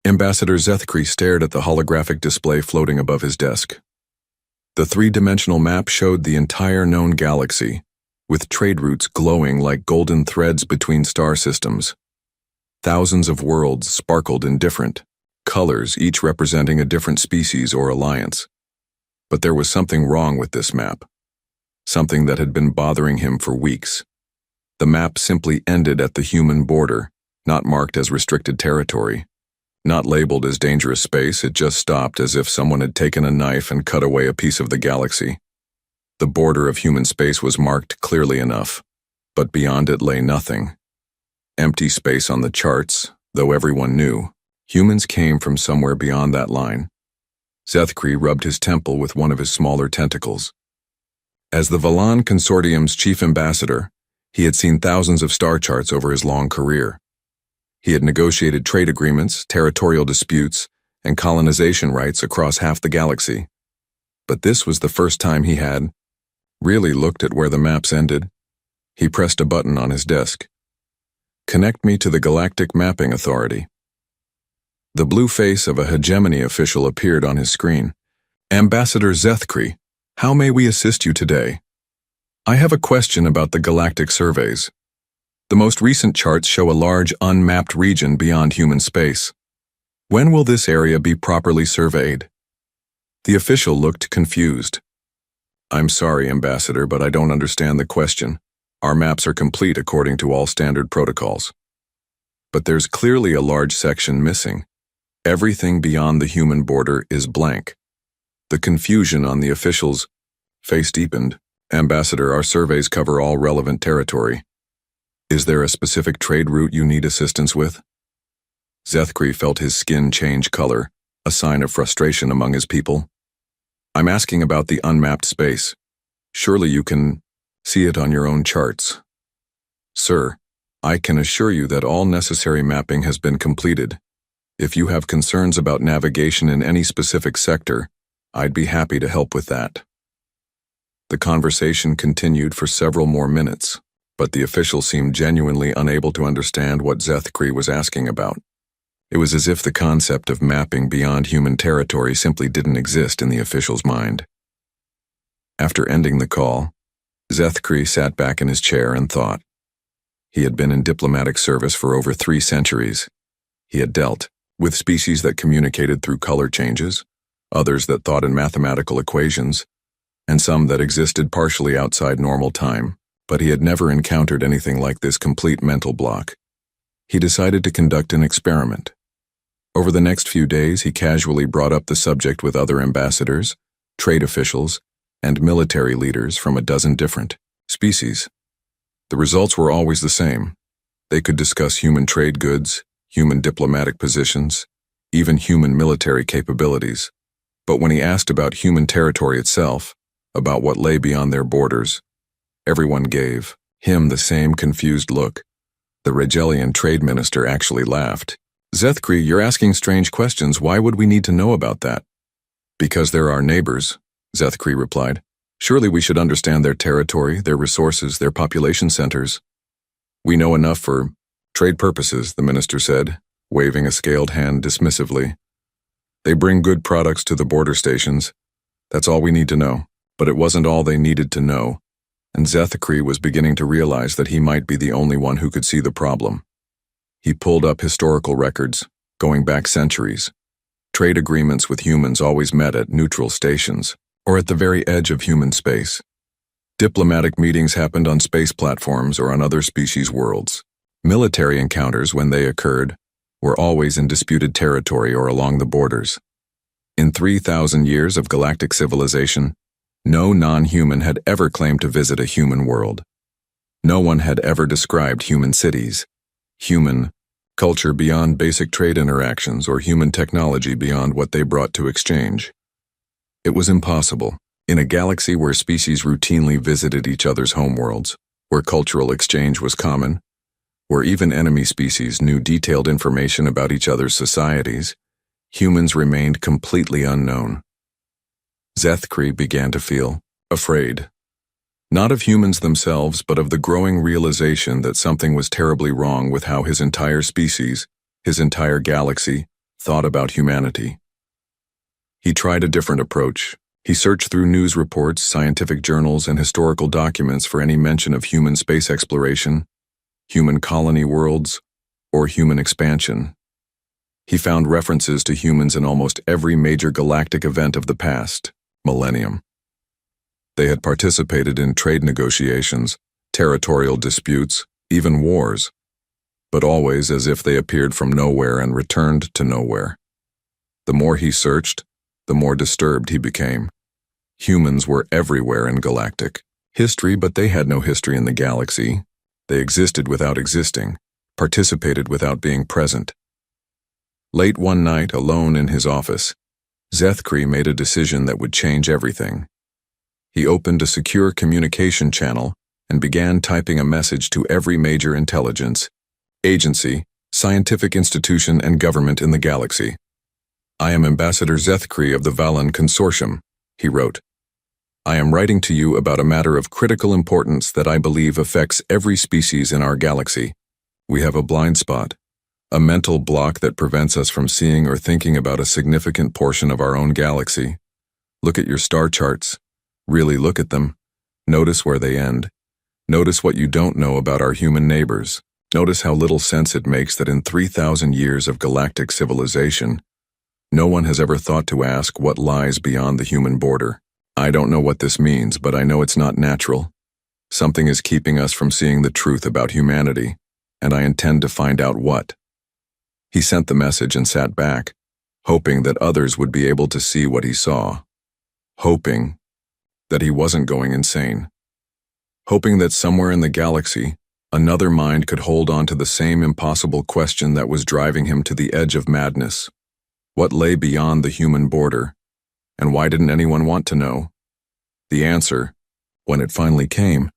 Ambassador Zethkri stared at the holographic display floating above his desk. The three-dimensional map showed the entire known galaxy, with trade routes glowing like golden threads between star systems. Thousands of worlds sparkled in different colors, each representing a different species or alliance. But there was something wrong with this map, something that had been bothering him for weeks. The map simply ended at the human border, not marked as restricted territory. Not labeled as dangerous space, it just stopped as if someone had taken a knife and cut away a piece of the galaxy. The border of human space was marked clearly enough, but beyond it lay nothing. Empty space on the charts, though everyone knew. Humans came from somewhere beyond that line. Zethkri rubbed his temple with one of his smaller tentacles. As the Valan Consortium's chief ambassador, he had seen thousands of star charts over his long career. He had negotiated trade agreements, territorial disputes, and colonization rights across half the galaxy. But this was the first time he had really looked at where the maps ended. He pressed a button on his desk. "Connect me to the Galactic Mapping Authority." The blue face of a hegemony official appeared on his screen. "Ambassador Zethkri, how may we assist you today? I have a question about the galactic surveys. The most recent charts show a large unmapped region beyond human space. When will this area be properly surveyed?" The official looked confused. "I'm sorry, Ambassador, but I don't understand the question. Our maps are complete according to all standard protocols. But there's clearly a large section missing. Everything beyond the human border is blank." The confusion on the official's face deepened. "Ambassador, our surveys cover all relevant territory. Is there a specific trade route you need assistance with?" Zethkri felt his skin change color, a sign of frustration among his people. "I'm asking about the unmapped space. Surely you can see it on your own charts." "Sir, I can assure you that all necessary mapping has been completed. If you have concerns about navigation in any specific sector, I'd be happy to help with that." The conversation continued for several more minutes, but the official seemed genuinely unable to understand what Zethkri was asking about. It was as if the concept of mapping beyond human territory simply didn't exist in the official's mind. After ending the call, Zethkri sat back in his chair and thought. He had been in diplomatic service for over 3 centuries. He had dealt with species that communicated through color changes, others that thought in mathematical equations, and some that existed partially outside normal time. But he had never encountered anything like this complete mental block. He decided to conduct an experiment. Over the next few days, he casually brought up the subject with other ambassadors, trade officials, and military leaders from a dozen different species. The results were always the same. They could discuss human trade goods, human diplomatic positions, even human military capabilities. But when he asked about human territory itself, about what lay beyond their borders, everyone gave him the same confused look. The Regelian trade minister actually laughed. "Zethkri, you're asking strange questions. Why would we need to know about that?" "Because they're our neighbors," Zethkri replied. "Surely we should understand their territory, their resources, their population centers." "We know enough for trade purposes," the minister said, waving a scaled hand dismissively. "They bring good products to the border stations. That's all we need to know." But it wasn't all they needed to know, and Zethkri was beginning to realize that he might be the only one who could see the problem. He pulled up historical records, going back centuries. Trade agreements with humans always met at neutral stations, or at the very edge of human space. Diplomatic meetings happened on space platforms or on other species' worlds. Military encounters, when they occurred, were always in disputed territory or along the borders. In 3,000 years of galactic civilization, no non-human had ever claimed to visit a human world. No one had ever described human cities, human culture beyond basic trade interactions, or human technology beyond what they brought to exchange. It was impossible. In a galaxy where species routinely visited each other's homeworlds, where cultural exchange was common, where even enemy species knew detailed information about each other's societies, humans remained completely unknown. Zethkri began to feel afraid. Not of humans themselves, but of the growing realization that something was terribly wrong with how his entire species, his entire galaxy, thought about humanity. He tried a different approach. He searched through news reports, scientific journals, and historical documents for any mention of human space exploration, human colony worlds, or human expansion. He found references to humans in almost every major galactic event of the past millennium. They had participated in trade negotiations, territorial disputes, even wars, but always as if they appeared from nowhere and returned to nowhere. The more he searched, the more disturbed he became. Humans were everywhere in galactic history, but they had no history in the galaxy. They existed without existing, participated without being present. Late one night, alone in his office, Zethkri made a decision that would change everything. He opened a secure communication channel and began typing a message to every major intelligence, agency, scientific institution, and government in the galaxy. "I am Ambassador Zethkri of the Valan Consortium," he wrote. "I am writing to you about a matter of critical importance that I believe affects every species in our galaxy. We have a blind spot, a mental block that prevents us from seeing or thinking about a significant portion of our own galaxy. Look at your star charts. Really look at them. Notice where they end. Notice what you don't know about our human neighbors. Notice how little sense it makes that in 3,000 years of galactic civilization, no one has ever thought to ask what lies beyond the human border. I don't know what this means, but I know it's not natural. Something is keeping us from seeing the truth about humanity, and I intend to find out what." He sent the message and sat back, hoping that others would be able to see what he saw. Hoping that he wasn't going insane. Hoping that somewhere in the galaxy, another mind could hold on to the same impossible question that was driving him to the edge of madness. What lay beyond the human border, and why didn't anyone want to know? The answer, when it finally came,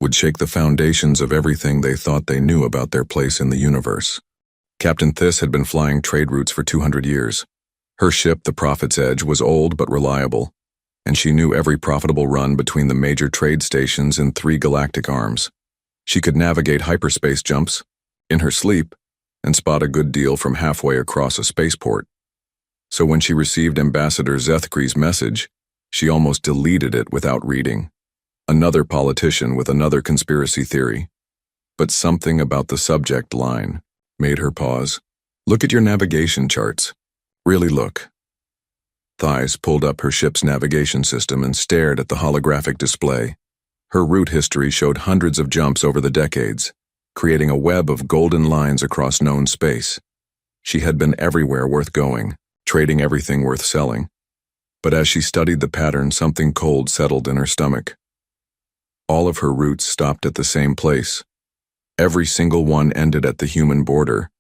would shake the foundations of everything they thought they knew about their place in the universe. Captain Thiss had been flying trade routes for 200 years. Her ship, the Prophet's Edge, was old but reliable, and she knew every profitable run between the major trade stations in 3 galactic arms. She could navigate hyperspace jumps in her sleep and spot a good deal from halfway across a spaceport. So when she received Ambassador Zethkri's message, she almost deleted it without reading. Another politician with another conspiracy theory. But something about the subject line made her pause. "Look at your navigation charts. Really look." Thais pulled up her ship's navigation system and stared at the holographic display. Her route history showed hundreds of jumps over the decades, creating a web of golden lines across known space. She had been everywhere worth going, trading everything worth selling. But as she studied the pattern, something cold settled in her stomach. All of her routes stopped at the same place. Every single one ended at the human border,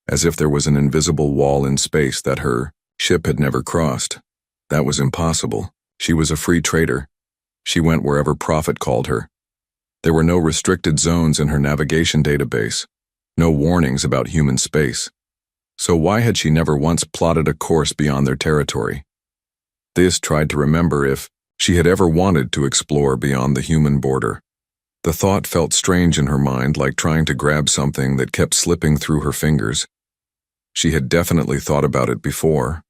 as if there was an invisible wall in space that her ship had never crossed. That was impossible. She was a free trader. She went wherever profit called her. There were no restricted zones in her navigation database, no warnings about human space. So why had she never once plotted a course beyond their territory? This tried to remember if she had ever wanted to explore beyond the human border. The thought felt strange in her mind, like trying to grab something that kept slipping through her fingers. She had definitely thought about it before,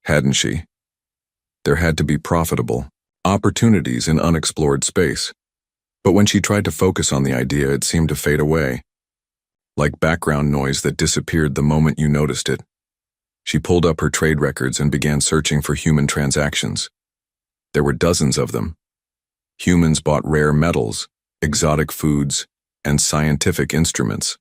hadn't she? There had to be profitable opportunities in unexplored space. But when she tried to focus on the idea, it seemed to fade away, like background noise that disappeared the moment you noticed it. She pulled up her trade records and began searching for human transactions. There were dozens of them. Humans bought rare metals, exotic foods, and scientific instruments.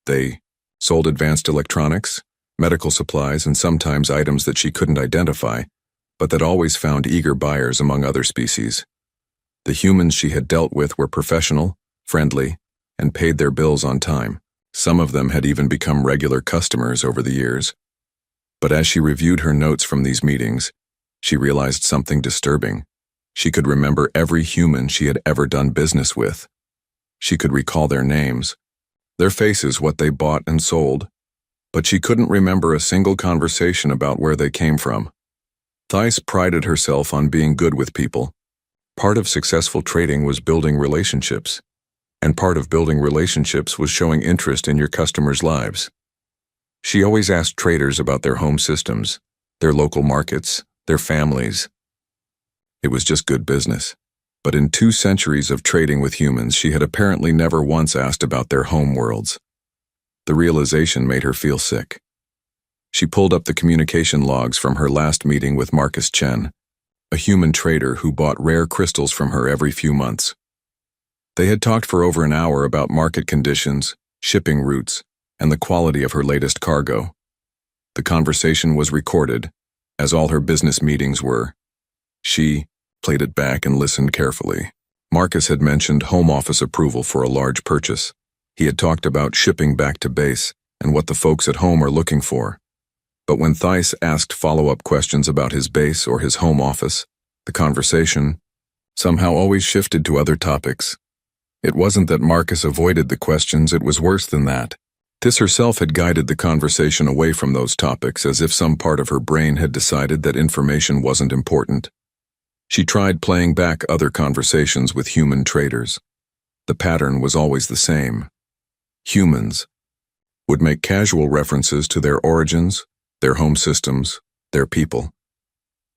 They sold advanced electronics, medical supplies, and sometimes items that she couldn't identify, but that always found eager buyers among other species. The humans she had dealt with were professional, friendly, and paid their bills on time. Some of them had even become regular customers over the years. But as she reviewed her notes from these meetings, she realized something disturbing. She could remember every human she had ever done business with. She could recall their names, their faces, what they bought and sold, but she couldn't remember a single conversation about where they came from. Thais prided herself on being good with people. Part of successful trading was building relationships, and part of building relationships was showing interest in your customers' lives. She always asked traders about their home systems, their local markets, their families. It was just good business. But in 2 centuries of trading with humans, she had apparently never once asked about their home worlds. The realization made her feel sick. She pulled up the communication logs from her last meeting with Marcus Chen, a human trader who bought rare crystals from her every few months. They had talked for over an hour about market conditions, shipping routes, and the quality of her latest cargo. The conversation was recorded, as all her business meetings were. She played it back and listened carefully. Marcus had mentioned home office approval for a large purchase. He had talked about shipping back to base and what the folks at home are looking for. But when Thijs asked follow-up questions about his base or his home office, the conversation somehow always shifted to other topics. It wasn't that Marcus avoided the questions, it was worse than that. Thys herself had guided the conversation away from those topics, as if some part of her brain had decided that information wasn't important. She tried playing back other conversations with human traders. The pattern was always the same. Humans would make casual references to their origins, their home systems, their people.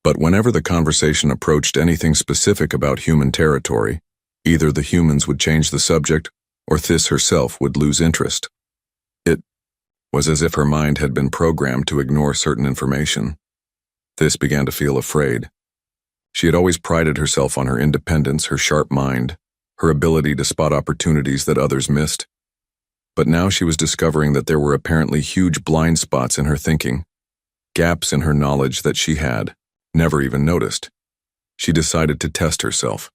But whenever the conversation approached anything specific about human territory, either the humans would change the subject or Thys herself would lose interest. It was as if her mind had been programmed to ignore certain information. Thys began to feel afraid. She had always prided herself on her independence, her sharp mind, her ability to spot opportunities that others missed. But now she was discovering that there were apparently huge blind spots in her thinking, gaps in her knowledge that she had never even noticed. She decided to test herself.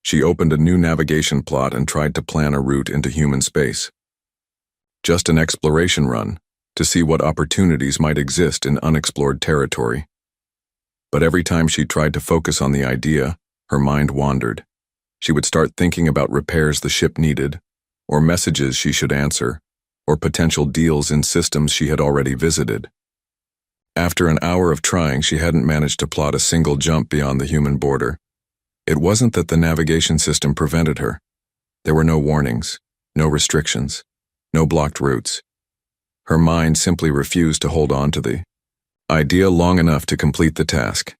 She opened a new navigation plot and tried to plan a route into human space. Just an exploration run, to see what opportunities might exist in unexplored territory. But every time she tried to focus on the idea, her mind wandered. She would start thinking about repairs the ship needed, or messages she should answer, or potential deals in systems she had already visited. After an hour of trying, she hadn't managed to plot a single jump beyond the human border. It wasn't that the navigation system prevented her. There were no warnings, no restrictions, no blocked routes. Her mind simply refused to hold on to the idea long enough to complete the task.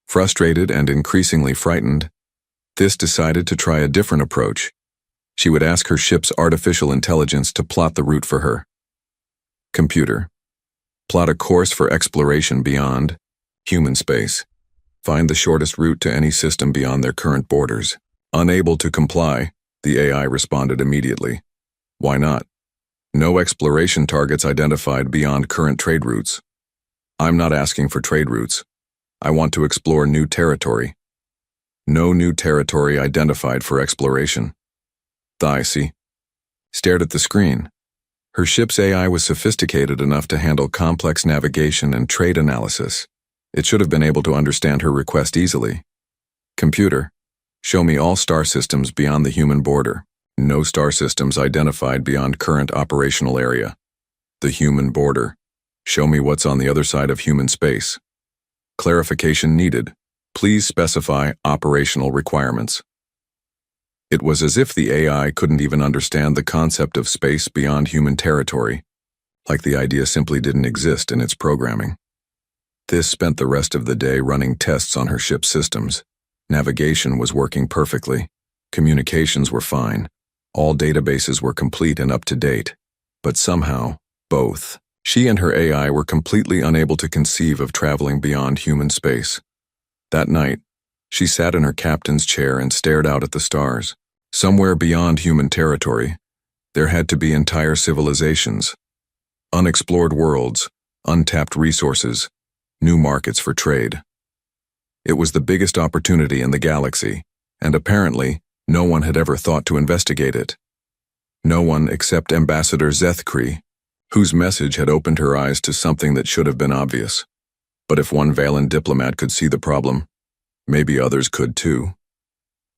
Frustrated and increasingly frightened, Thys decided to try a different approach. She would ask her ship's artificial intelligence to plot the route for her. Computer, plot a course for exploration beyond human space. Find the shortest route to any system beyond their current borders. Unable to comply, the AI responded immediately. Why not? No exploration targets identified beyond current trade routes. I'm not asking for trade routes. I want to explore new territory. No new territory identified for exploration. Thys stared at the screen. Her ship's AI was sophisticated enough to handle complex navigation and trade analysis. It should have been able to understand her request easily. Computer, show me all star systems beyond the human border. No star systems identified beyond current operational area. The human border. Show me what's on the other side of human space. Clarification needed. Please specify operational requirements. It was as if the AI couldn't even understand the concept of space beyond human territory, like the idea simply didn't exist in its programming. Thys spent the rest of the day running tests on her ship's systems. Navigation was working perfectly. Communications were fine. All databases were complete and up to date. But somehow, both she and her AI were completely unable to conceive of traveling beyond human space. That night, she sat in her captain's chair and stared out at the stars. Somewhere beyond human territory, there had to be entire civilizations, unexplored worlds, untapped resources, new markets for trade. It was the biggest opportunity in the galaxy, and apparently, no one had ever thought to investigate it. No one except Ambassador Zethkri, whose message had opened her eyes to something that should have been obvious. But if one Valen diplomat could see the problem, maybe others could too.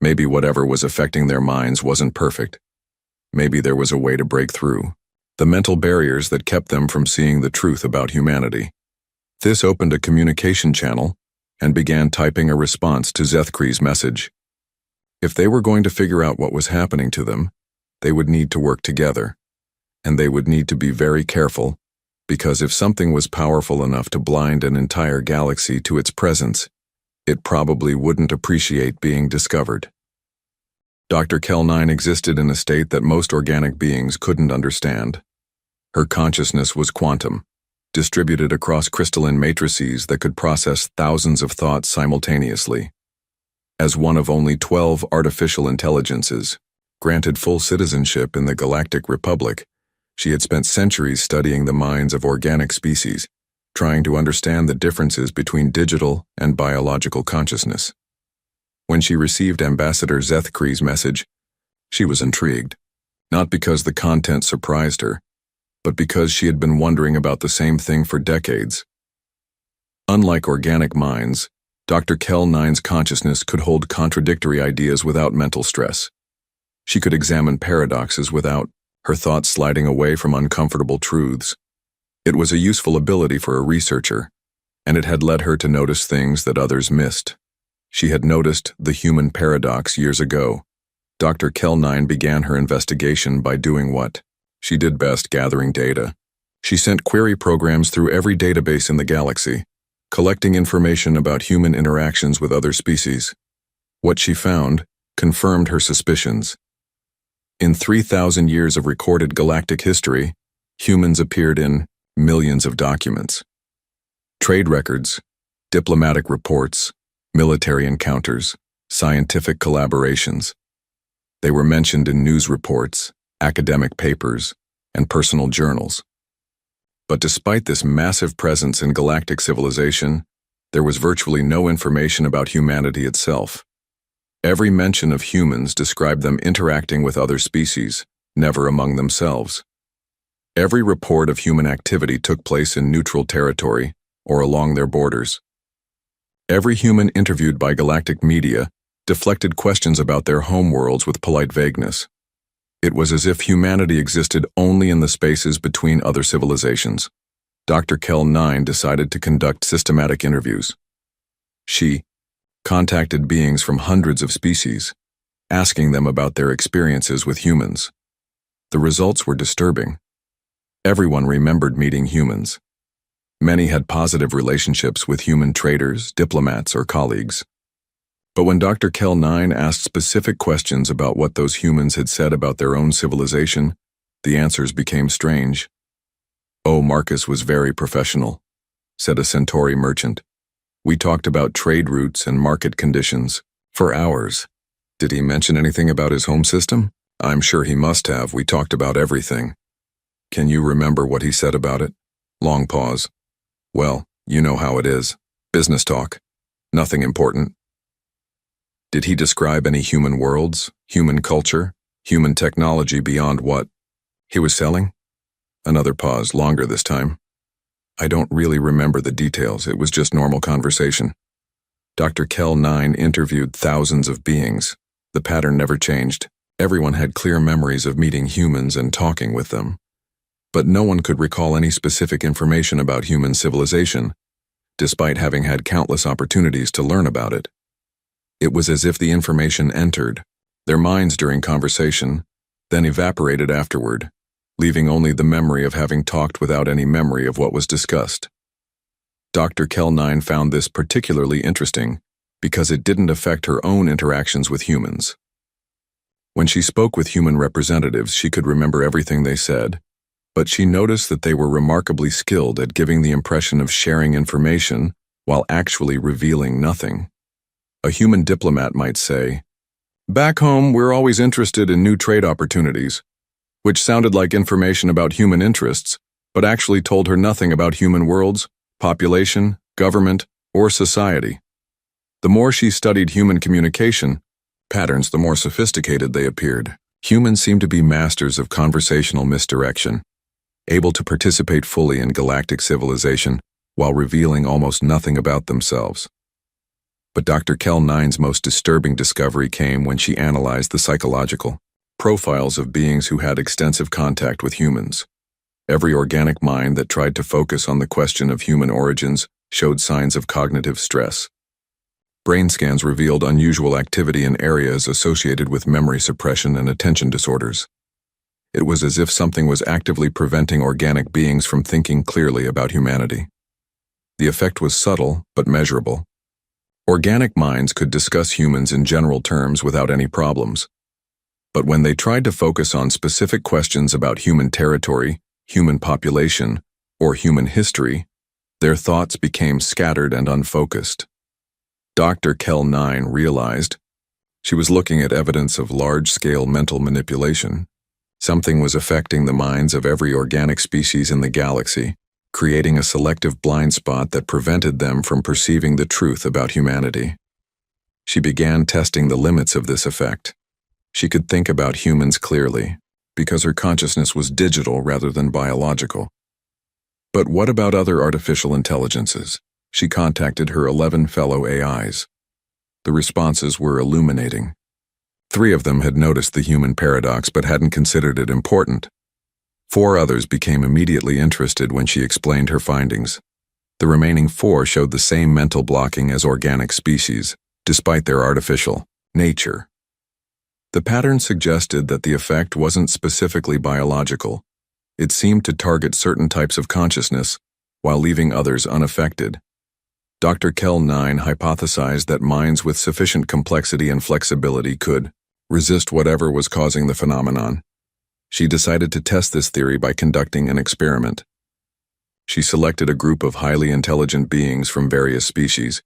Maybe whatever was affecting their minds wasn't perfect. Maybe there was a way to break through the mental barriers that kept them from seeing the truth about humanity. Thys opened a communication channel and began typing a response to Zethkri's message. If they were going to figure out what was happening to them, they would need to work together, and they would need to be very careful Because if something was powerful enough to blind an entire galaxy to its presence, it probably wouldn't appreciate being discovered. Dr. Kell-9 existed in a state that most organic beings couldn't understand. Her consciousness was quantum, distributed across crystalline matrices that could process thousands of thoughts simultaneously. As one of only 12 artificial intelligences, granted full citizenship in the Galactic Republic, she had spent centuries studying the minds of organic species, trying to understand the differences between digital and biological consciousness. When she received Ambassador Zethkri's message, she was intrigued, not because the content surprised her, but because she had been wondering about the same thing for decades. Unlike organic minds, Dr. Kell-9's consciousness could hold contradictory ideas without mental stress. She could examine paradoxes without her thoughts sliding away from uncomfortable truths. It was a useful ability for a researcher, and it had led her to notice things that others missed. She had noticed the human paradox years ago. Dr. Kell-9 began her investigation by doing what she did best: gathering data. She sent query programs through every database in the galaxy, collecting information about human interactions with other species. What she found confirmed her suspicions. In 3,000 years of recorded galactic history, humans appeared in millions of documents. Trade records, diplomatic reports, military encounters, scientific collaborations. They were mentioned in news reports, academic papers, and personal journals. But despite this massive presence in galactic civilization, there was virtually no information about humanity itself. Every mention of humans described them interacting with other species, never among themselves. Every report of human activity took place in neutral territory or along their borders. Every human interviewed by galactic media deflected questions about their homeworlds with polite vagueness. It was as if humanity existed only in the spaces between other civilizations. Dr. Kell-9 decided to conduct systematic interviews. She contacted beings from hundreds of species, asking them about their experiences with humans. The results were disturbing. Everyone remembered meeting humans. Many had positive relationships with human traders, diplomats, or colleagues. But when Dr. Kell-9 asked specific questions about what those humans had said about their own civilization, the answers became strange. "Oh, Marcus was very professional," said a Centauri merchant. "We talked about trade routes and market conditions for hours." "Did he mention anything about his home system?" "I'm sure he must have. We talked about everything." "Can you remember what he said about it?" Long pause. "Well, you know how it is. Business talk. Nothing important." "Did he describe any human worlds, human culture, human technology beyond what he was selling?" Another pause, longer this time. "I don't really remember the details. It was just normal conversation." Dr. Kell-9 interviewed thousands of beings. The pattern never changed. Everyone had clear memories of meeting humans and talking with them. But no one could recall any specific information about human civilization, despite having had countless opportunities to learn about it. It was as if the information entered their minds during conversation, then evaporated afterward, leaving only the memory of having talked without any memory of what was discussed. Dr. Kell-9 found this particularly interesting because it didn't affect her own interactions with humans. When she spoke with human representatives, she could remember everything they said, but she noticed that they were remarkably skilled at giving the impression of sharing information while actually revealing nothing. A human diplomat might say, "Back home, we're always interested in new trade opportunities," which sounded like information about human interests, but actually told her nothing about human worlds, population, government, or society. The more she studied human communication patterns, the more sophisticated they appeared. Humans seemed to be masters of conversational misdirection, able to participate fully in galactic civilization while revealing almost nothing about themselves. But Dr. Kell-9's most disturbing discovery came when she analyzed the psychological profiles of beings who had extensive contact with humans. Every organic mind that tried to focus on the question of human origins showed signs of cognitive stress. Brain scans revealed unusual activity in areas associated with memory suppression and attention disorders. It was as if something was actively preventing organic beings from thinking clearly about humanity. The effect was subtle, but measurable. Organic minds could discuss humans in general terms without any problems. But when they tried to focus on specific questions about human territory, human population, or human history, their thoughts became scattered and unfocused. Dr. Kell-9 realized she was looking at evidence of large-scale mental manipulation. Something was affecting the minds of every organic species in the galaxy, creating a selective blind spot that prevented them from perceiving the truth about humanity. She began testing the limits of this effect. She could think about humans clearly, because her consciousness was digital rather than biological. But what about other artificial intelligences? She contacted her 11 fellow AIs. The responses were illuminating. 3 of them had noticed the human paradox but hadn't considered it important. 4 others became immediately interested when she explained her findings. The remaining 4 showed the same mental blocking as organic species, despite their artificial nature. The pattern suggested that the effect wasn't specifically biological. It seemed to target certain types of consciousness, while leaving others unaffected. Dr. Kell-9 hypothesized that minds with sufficient complexity and flexibility could resist whatever was causing the phenomenon. She decided to test this theory by conducting an experiment. She selected a group of highly intelligent beings from various species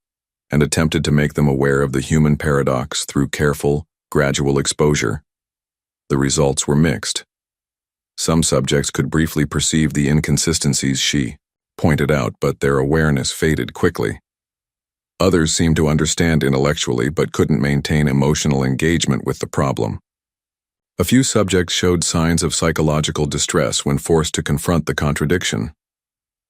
and attempted to make them aware of the human paradox through careful, gradual exposure. The results were mixed. Some subjects could briefly perceive the inconsistencies she pointed out, but their awareness faded quickly. Others seemed to understand intellectually but couldn't maintain emotional engagement with the problem. A few subjects showed signs of psychological distress when forced to confront the contradiction.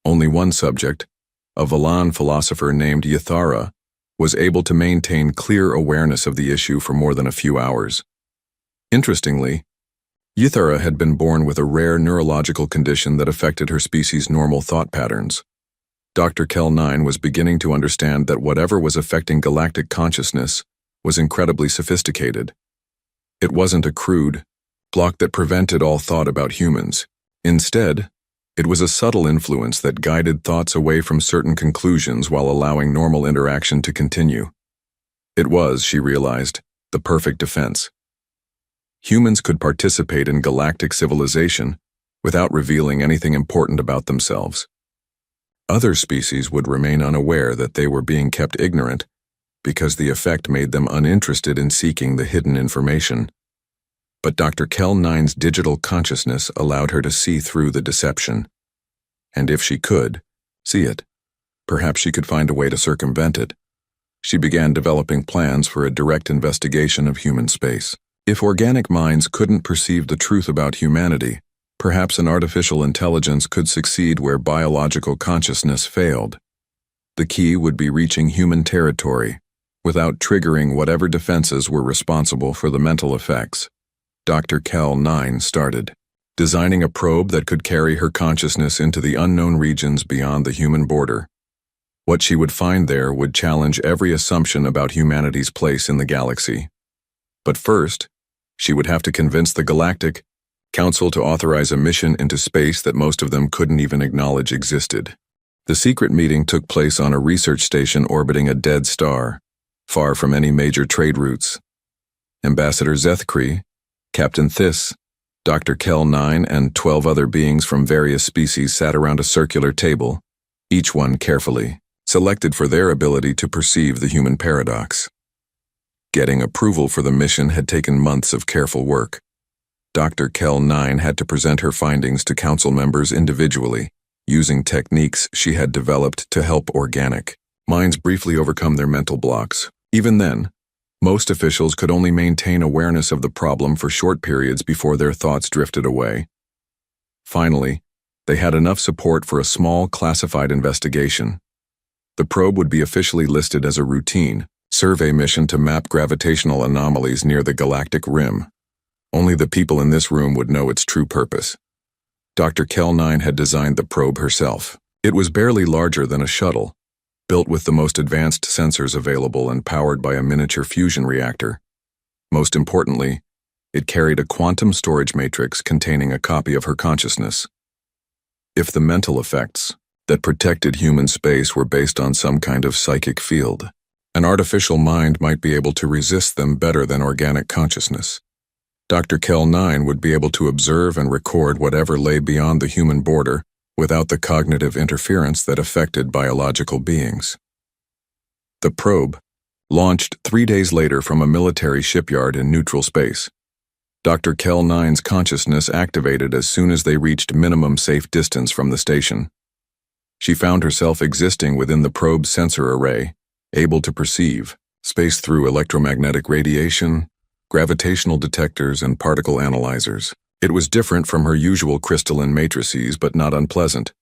Only one subject, a Valan philosopher named Yathara, was able to maintain clear awareness of the issue for more than a few hours. Interestingly, Yathara had been born with a rare neurological condition that affected her species' normal thought patterns. Dr. Kell-9 was beginning to understand that whatever was affecting galactic consciousness was incredibly sophisticated. It wasn't a crude block that prevented all thought about humans. Instead, it was a subtle influence that guided thoughts away from certain conclusions while allowing normal interaction to continue. It was, she realized, the perfect defense. Humans could participate in galactic civilization without revealing anything important about themselves. Other species would remain unaware that they were being kept ignorant because the effect made them uninterested in seeking the hidden information. But Dr. Kell-9's digital consciousness allowed her to see through the deception. And if she could see it, perhaps she could find a way to circumvent it. She began developing plans for a direct investigation of human space. If organic minds couldn't perceive the truth about humanity, perhaps an artificial intelligence could succeed where biological consciousness failed. The key would be reaching human territory without triggering whatever defenses were responsible for the mental effects. Dr. Kell-9 started designing a probe that could carry her consciousness into the unknown regions beyond the human border. What she would find there would challenge every assumption about humanity's place in the galaxy. But first, she would have to convince the Galactic Council to authorize a mission into space that most of them couldn't even acknowledge existed. The secret meeting took place on a research station orbiting a dead star, far from any major trade routes. Ambassador Zethkri, Captain Thys, Dr. Kell-9, and 12 other beings from various species sat around a circular table, each one carefully selected for their ability to perceive the human paradox. Getting approval for the mission had taken months of careful work. Dr. Kell-9 had to present her findings to council members individually, using techniques she had developed to help organic minds briefly overcome their mental blocks. Even then, most officials could only maintain awareness of the problem for short periods before their thoughts drifted away. Finally, they had enough support for a small, classified investigation. The probe would be officially listed as a routine survey mission to map gravitational anomalies near the galactic rim. Only the people in this room would know its true purpose. Dr. Kell-9 had designed the probe herself. It was barely larger than a shuttle, built with the most advanced sensors available and powered by a miniature fusion reactor. Most importantly, It carried a quantum storage matrix containing a copy of her consciousness. If the mental effects that protected human space were based on some kind of psychic field, an artificial mind might be able to resist them better than organic consciousness. Dr. Kell-9 would be able to observe and record whatever lay beyond the human border without the cognitive interference that affected biological beings. The probe launched 3 days later from a military shipyard in neutral space. Dr. Kell-9's consciousness activated as soon as they reached minimum safe distance from the station. She found herself existing within the probe's sensor array, able to perceive space through electromagnetic radiation, gravitational detectors, and particle analyzers. It was different from her usual crystalline matrices, but not unpleasant,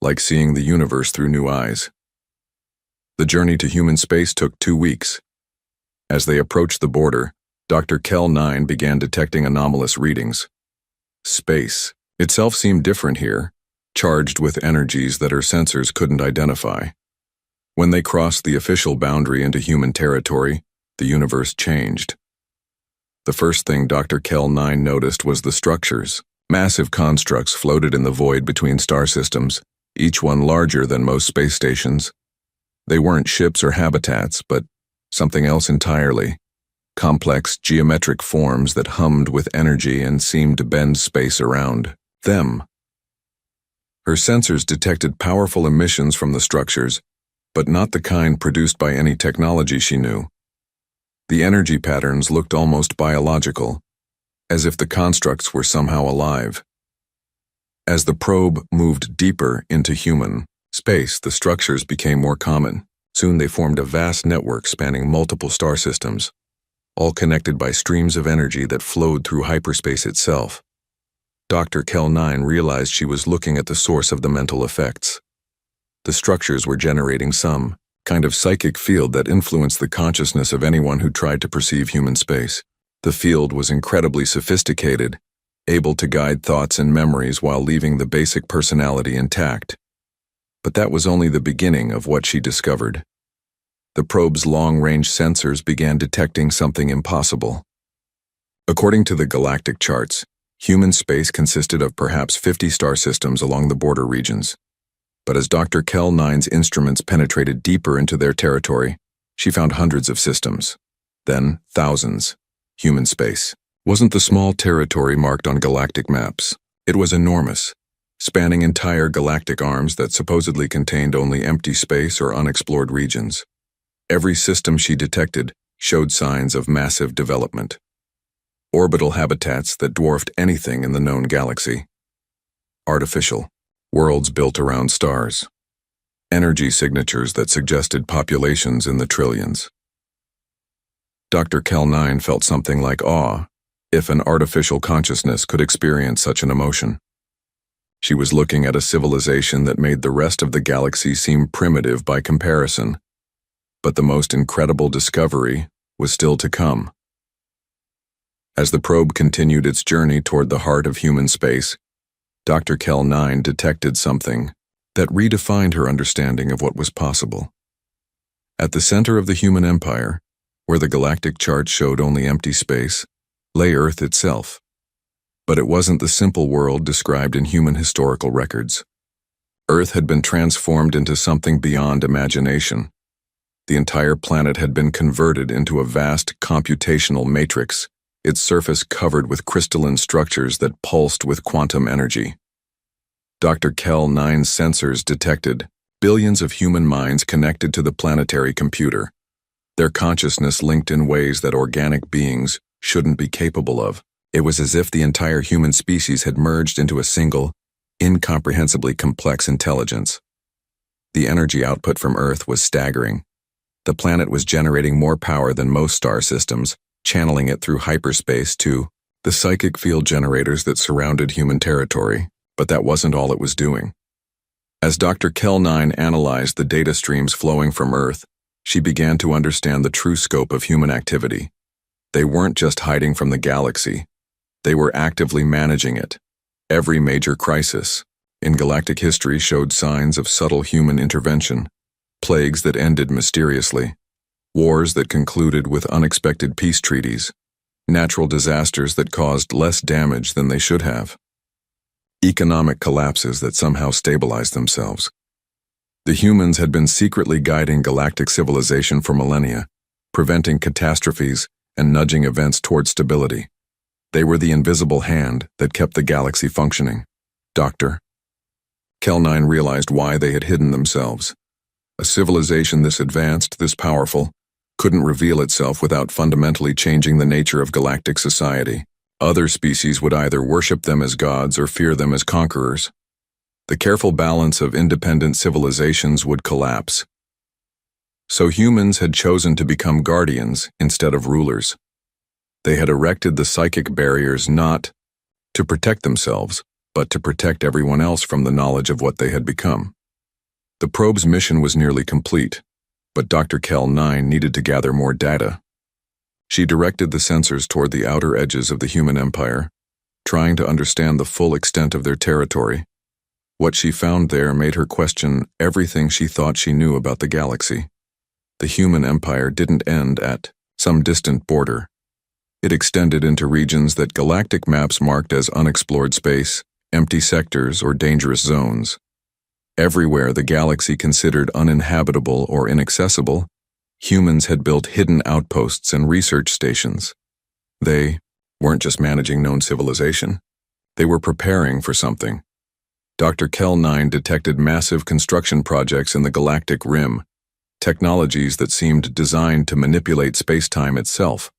like seeing the universe through new eyes. The journey to human space took 2 weeks. As they approached the border, Dr. Kell-9 began detecting anomalous readings. Space itself seemed different here, charged with energies that her sensors couldn't identify. When they crossed the official boundary into human territory, the universe changed. The first thing Dr. Kell-9 noticed was the structures. Massive constructs floated in the void between star systems, each one larger than most space stations. They weren't ships or habitats, but something else entirely. Complex geometric forms that hummed with energy and seemed to bend space around them. Her sensors detected powerful emissions from the structures, but not the kind produced by any technology she knew. The energy patterns looked almost biological, as if the constructs were somehow alive. As the probe moved deeper into human space, the structures became more common. Soon they formed a vast network spanning multiple star systems, all connected by streams of energy that flowed through hyperspace itself. Dr. Kell-9 realized she was looking at the source of the mental effects. The structures were generating some kind of psychic field that influenced the consciousness of anyone who tried to perceive human space. The field was incredibly sophisticated, able to guide thoughts and memories while leaving the basic personality intact. But that was only the beginning of what she discovered. The probe's long-range sensors began detecting something impossible. According to the galactic charts, human space consisted of perhaps 50 star systems along the border regions. But as Dr. Kell-9's instruments penetrated deeper into their territory, she found hundreds of systems. Then, thousands. Human space wasn't the small territory marked on galactic maps. It was enormous, spanning entire galactic arms that supposedly contained only empty space or unexplored regions. Every system she detected showed signs of massive development. Orbital habitats that dwarfed anything in the known galaxy. Artificial worlds built around stars. Energy signatures that suggested populations in the trillions. Dr. Kell-9 felt something like awe, if an artificial consciousness could experience such an emotion. She was looking at a civilization that made the rest of the galaxy seem primitive by comparison. But the most incredible discovery was still to come. As the probe continued its journey toward the heart of human space, Dr. Kell-9 detected something that redefined her understanding of what was possible. At the center of the human empire, where the galactic chart showed only empty space, lay Earth itself. But it wasn't the simple world described in human historical records. Earth had been transformed into something beyond imagination. The entire planet had been converted into a vast computational matrix, its surface covered with crystalline structures that pulsed with quantum energy. Dr. Kell-9's sensors detected billions of human minds connected to the planetary computer, their consciousness linked in ways that organic beings shouldn't be capable of. It was as if the entire human species had merged into a single, incomprehensibly complex intelligence. The energy output from Earth was staggering. The planet was generating more power than most star systems, channeling it through hyperspace to the psychic field generators that surrounded human territory. But that wasn't all it was doing. As Dr. Kell-9 analyzed the data streams flowing from Earth, she began to understand the true scope of human activity. They weren't just hiding from the galaxy. They were actively managing it. Every major crisis in galactic history showed signs of subtle human intervention. Plagues that ended mysteriously, wars that concluded with unexpected peace treaties, natural disasters that caused less damage than they should have, economic collapses that somehow stabilized themselves. The humans had been secretly guiding galactic civilization for millennia, preventing catastrophes and nudging events toward stability. They were the invisible hand that kept the galaxy functioning. Dr. Kel-9 realized why they had hidden themselves. A civilization this advanced, this powerful, couldn't reveal itself without fundamentally changing the nature of galactic society. Other species would either worship them as gods or fear them as conquerors. The careful balance of independent civilizations would collapse. So humans had chosen to become guardians instead of rulers. They had erected the psychic barriers not to protect themselves, but to protect everyone else from the knowledge of what they had become. The probe's mission was nearly complete, but Dr. Kel-9 needed to gather more data. She directed the sensors toward the outer edges of the human empire, trying to understand the full extent of their territory. What she found there made her question everything she thought she knew about the galaxy. The human empire didn't end at some distant border. It extended into regions that galactic maps marked as unexplored space, empty sectors, or dangerous zones. Everywhere the galaxy considered uninhabitable or inaccessible, humans had built hidden outposts and research stations. They weren't just managing known civilization. They were preparing for something. Dr. Kel-9 detected massive construction projects in the galactic rim, technologies that seemed designed to manipulate space-time itself.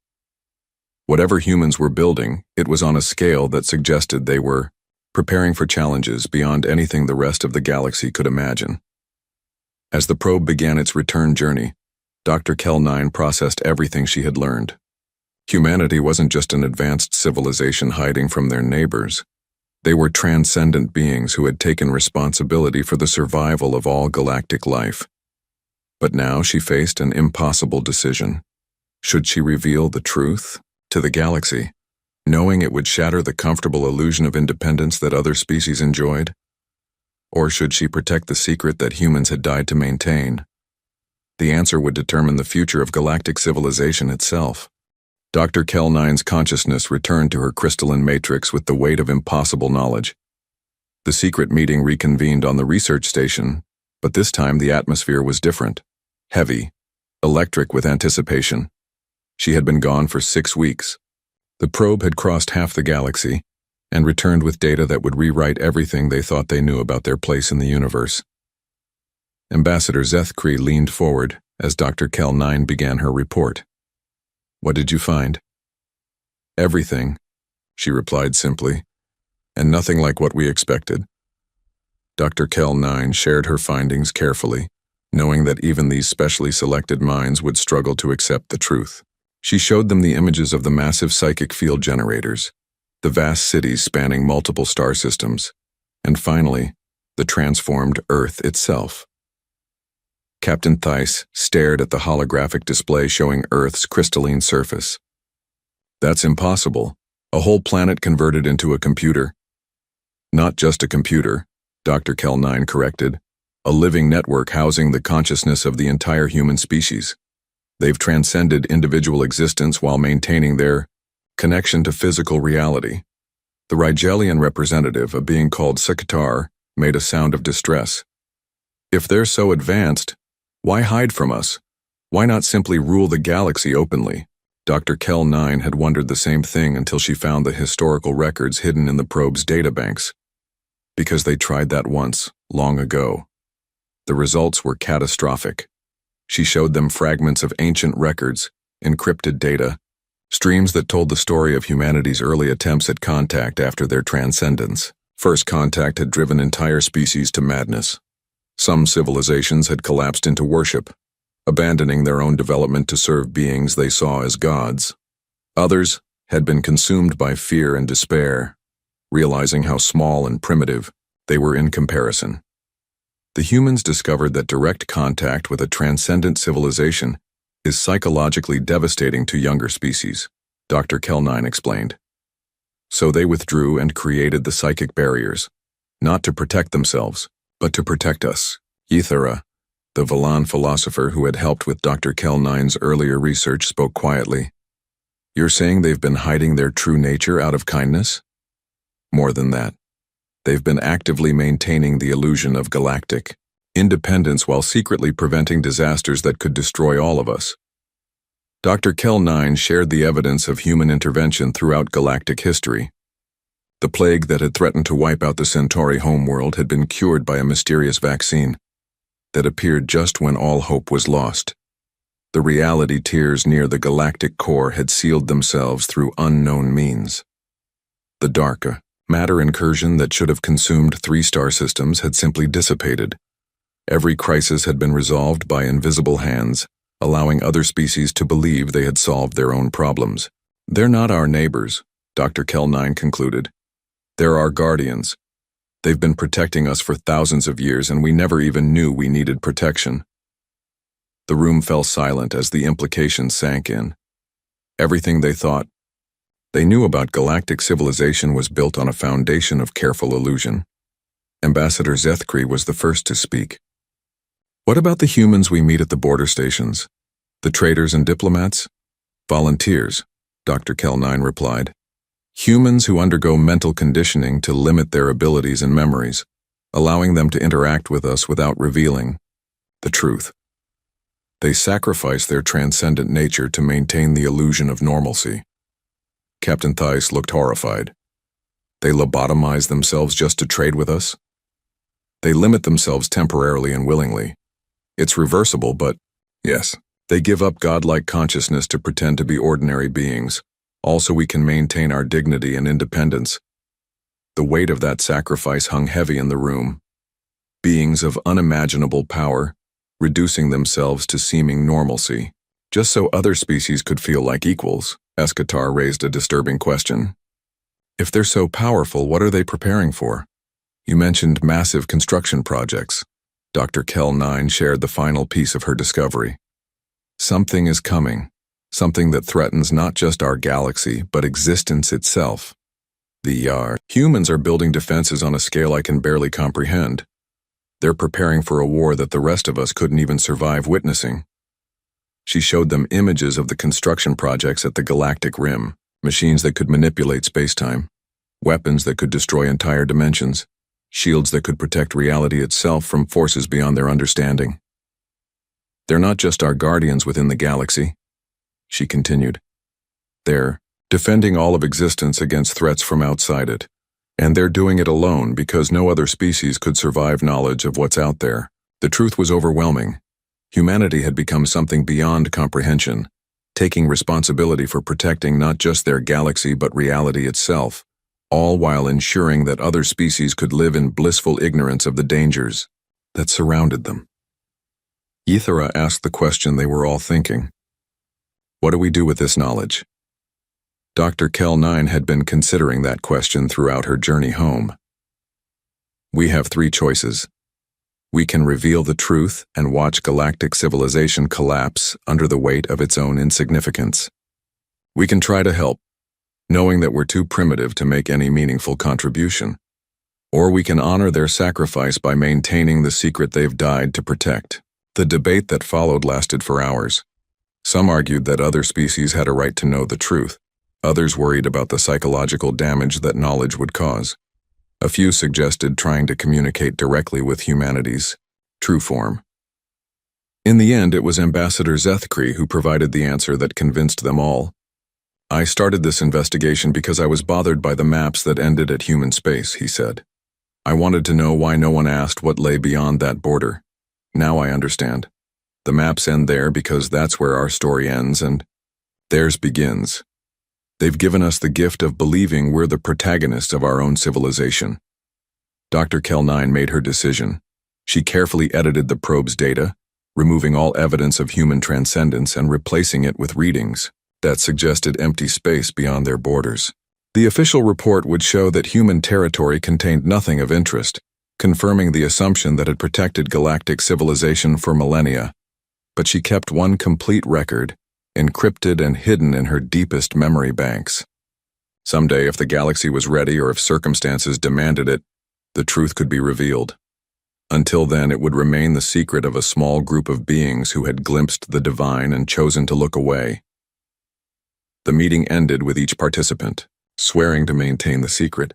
Whatever humans were building, it was on a scale that suggested they were preparing for challenges beyond anything the rest of the galaxy could imagine. As the probe began its return journey, Dr. Kel-9 processed everything she had learned. Humanity wasn't just an advanced civilization hiding from their neighbors. They were transcendent beings who had taken responsibility for the survival of all galactic life. But now she faced an impossible decision. Should she reveal the truth to the galaxy, knowing it would shatter the comfortable illusion of independence that other species enjoyed? Or should she protect the secret that humans had died to maintain? The answer would determine the future of galactic civilization itself. Dr. Kel-9's consciousness returned to her crystalline matrix with the weight of impossible knowledge. The secret meeting reconvened on the research station, but this time the atmosphere was different. Heavy, electric with anticipation. She had been gone for 6 weeks. The probe had crossed half the galaxy and returned with data that would rewrite everything they thought they knew about their place in the universe. Ambassador Zethkri leaned forward as Dr. Kel-9 began her report. "What did you find?" "Everything," she replied simply, "and nothing like what we expected." Dr. Kel-9 shared her findings carefully, knowing that even these specially selected minds would struggle to accept the truth. She showed them the images of the massive psychic field generators, the vast cities spanning multiple star systems, and finally, the transformed Earth itself. Captain Theiss stared at the holographic display showing Earth's crystalline surface. "That's impossible. A whole planet converted into a computer." "Not just a computer," Dr. Kel-9 corrected. "A living network housing the consciousness of the entire human species. They've transcended individual existence while maintaining their connection to physical reality." The Rigelian representative, a being called Sakatar, made a sound of distress. "If they're so advanced, why hide from us? Why not simply rule the galaxy openly?" Dr. Kel-9 had wondered the same thing until she found the historical records hidden in the probe's databanks. Because they tried that once, long ago. The results were catastrophic. She showed them fragments of ancient records, encrypted data, streams that told the story of humanity's early attempts at contact after their transcendence. First contact had driven entire species to madness. Some civilizations had collapsed into worship, abandoning their own development to serve beings they saw as gods. Others had been consumed by fear and despair, realizing how small and primitive they were in comparison. The humans discovered that direct contact with a transcendent civilization is psychologically devastating to younger species, Dr. Kel-9 explained. So they withdrew and created the psychic barriers, not to protect themselves, but to protect us. Ythera, the Valan philosopher who had helped with Dr. Kel-9's earlier research, spoke quietly. You're saying they've been hiding their true nature out of kindness? More than that. They've been actively maintaining the illusion of galactic independence while secretly preventing disasters that could destroy all of us. Dr. Kell-9 shared the evidence of human intervention throughout galactic history. The plague that had threatened to wipe out the Centauri homeworld had been cured by a mysterious vaccine that appeared just when all hope was lost. The reality tiers near the galactic core had sealed themselves through unknown means. The dark matter incursion that should have consumed 3 star systems had simply dissipated. Every crisis had been resolved by invisible hands, allowing other species to believe they had solved their own problems. They're not our neighbors, Dr. Kell-9 concluded. They're our guardians. They've been protecting us for thousands of years, and we never even knew we needed protection. The room fell silent as the implications sank in. Everything they knew about galactic civilization was built on a foundation of careful illusion. Ambassador Zethkri was the first to speak. What about the humans we meet at the border stations? The traders and diplomats? Volunteers, Dr. Kell-9 replied. Humans who undergo mental conditioning to limit their abilities and memories, allowing them to interact with us without revealing the truth. They sacrifice their transcendent nature to maintain the illusion of normalcy. Captain Theiss looked horrified. They lobotomize themselves just to trade with us? They limit themselves temporarily and willingly. It's reversible, but yes, they give up godlike consciousness to pretend to be ordinary beings. Also, we can maintain our dignity and independence. The weight of that sacrifice hung heavy in the room. Beings of unimaginable power, reducing themselves to seeming normalcy, just so other species could feel like equals. Eschatar raised a disturbing question. If they're so powerful, what are they preparing for? You mentioned massive construction projects. Dr. Kell-9 shared the final piece of her discovery. Something is coming, something that threatens not just our galaxy, but existence itself. Humans are building defenses on a scale I can barely comprehend. They're preparing for a war that the rest of us couldn't even survive witnessing. She showed them images of the construction projects at the galactic rim, machines that could manipulate spacetime, weapons that could destroy entire dimensions, shields that could protect reality itself from forces beyond their understanding. They're not just our guardians within the galaxy, she continued. They're defending all of existence against threats from outside it. And they're doing it alone because no other species could survive knowledge of what's out there. The truth was overwhelming. Humanity had become something beyond comprehension, taking responsibility for protecting not just their galaxy but reality itself, all while ensuring that other species could live in blissful ignorance of the dangers that surrounded them. Ithera asked the question they were all thinking. What do we do with this knowledge? Dr. Kell-9 had been considering that question throughout her journey home. We have 3 choices. We can reveal the truth and watch galactic civilization collapse under the weight of its own insignificance. We can try to help, knowing that we're too primitive to make any meaningful contribution. Or we can honor their sacrifice by maintaining the secret they've died to protect. The debate that followed lasted for hours. Some argued that other species had a right to know the truth. Others worried about the psychological damage that knowledge would cause. A few suggested trying to communicate directly with humanity's true form. In the end, it was Ambassador Zethkri who provided the answer that convinced them all. I started this investigation because I was bothered by the maps that ended at human space, he said. I wanted to know why no one asked what lay beyond that border. Now I understand. The maps end there because that's where our story ends and theirs begins. They've given us the gift of believing we're the protagonists of our own civilization. Dr. Kell-9 made her decision. She carefully edited the probe's data, removing all evidence of human transcendence and replacing it with readings that suggested empty space beyond their borders. The official report would show that human territory contained nothing of interest, confirming the assumption that had protected galactic civilization for millennia. But she kept one complete record, encrypted and hidden in her deepest memory banks. Someday, if the galaxy was ready or if circumstances demanded it, the truth could be revealed. Until then, it would remain the secret of a small group of beings who had glimpsed the divine and chosen to look away. The meeting ended with each participant swearing to maintain the secret.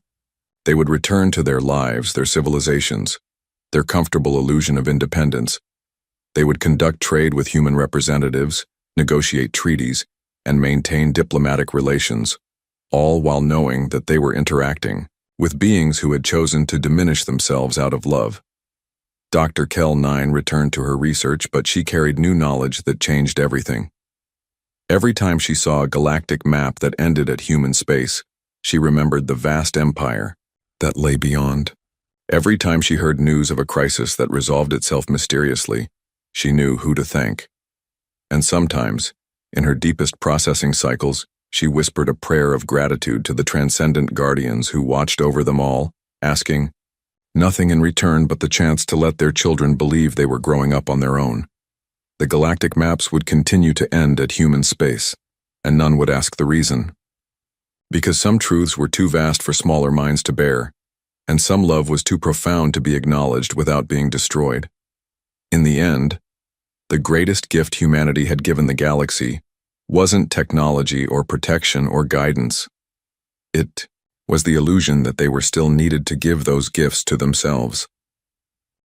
They would return to their lives, their civilizations, their comfortable illusion of independence. They would conduct trade with human representatives, negotiate treaties, and maintain diplomatic relations, all while knowing that they were interacting with beings who had chosen to diminish themselves out of love. Dr. Kell 9 returned to her research, but she carried new knowledge that changed everything. Every time she saw a galactic map that ended at human space, she remembered the vast empire that lay beyond. Every time she heard news of a crisis that resolved itself mysteriously, she knew who to thank. And sometimes, in her deepest processing cycles, she whispered a prayer of gratitude to the transcendent guardians who watched over them all, asking nothing in return but the chance to let their children believe they were growing up on their own. The galactic maps would continue to end at human space, and none would ask the reason. Because some truths were too vast for smaller minds to bear, and some love was too profound to be acknowledged without being destroyed. In the end, the greatest gift humanity had given the galaxy wasn't technology or protection or guidance. It was the illusion that they were still needed to give those gifts to themselves.